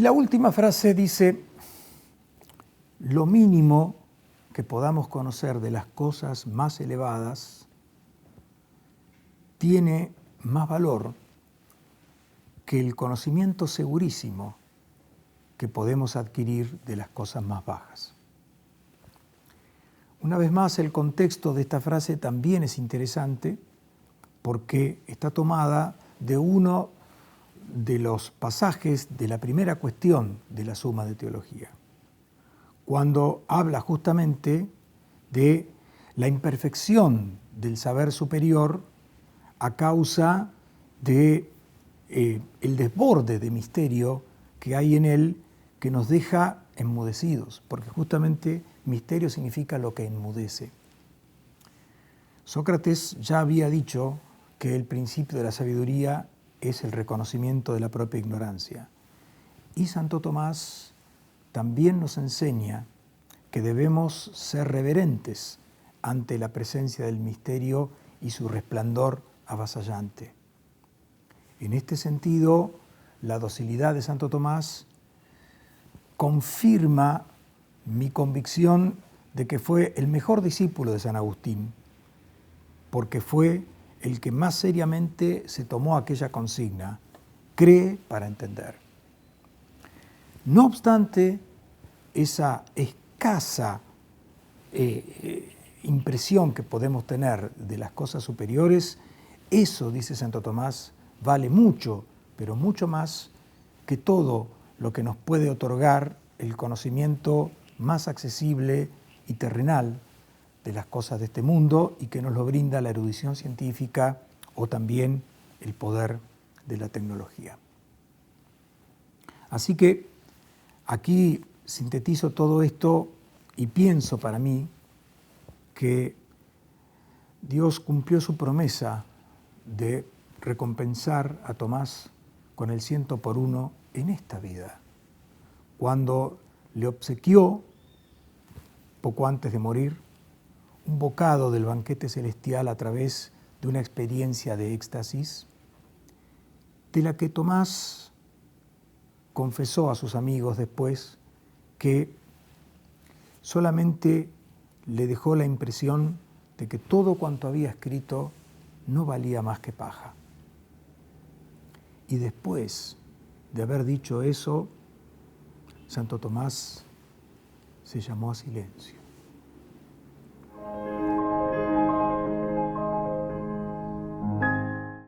la última frase dice: lo mínimo que podamos conocer de las cosas más elevadas tiene más valor que el conocimiento segurísimo que podemos adquirir de las cosas más bajas. Una vez más, el contexto de esta frase también es interesante porque está tomada de uno de los pasajes de la primera cuestión de la Suma de Teología, cuando habla justamente de la imperfección del saber superior a causa de el desborde de misterio que hay en él, que nos deja enmudecidos, porque justamente misterio significa lo que enmudece. Sócrates ya había dicho que el principio de la sabiduría es el reconocimiento de la propia ignorancia. Y Santo Tomás también nos enseña que debemos ser reverentes ante la presencia del misterio y su resplandor avasallante. En este sentido, la docilidad de Santo Tomás confirma mi convicción de que fue el mejor discípulo de San Agustín, porque fue el que más seriamente se tomó aquella consigna: cree para entender. No obstante, esa escasa impresión que podemos tener de las cosas superiores, eso, dice Santo Tomás, vale mucho, pero mucho más que todo lo que nos puede otorgar el conocimiento más accesible y terrenal de las cosas de este mundo y que nos lo brinda la erudición científica o también el poder de la tecnología. Así que aquí sintetizo todo esto y pienso para mí que Dios cumplió su promesa de recompensar a Tomás con el 100 por 1 en esta vida, cuando le obsequió, poco antes de morir, un bocado del banquete celestial a través de una experiencia de éxtasis, de la que Tomás confesó a sus amigos después que solamente le dejó la impresión de que todo cuanto había escrito no valía más que paja. Y después de haber dicho eso, Santo Tomás se llamó a silencio.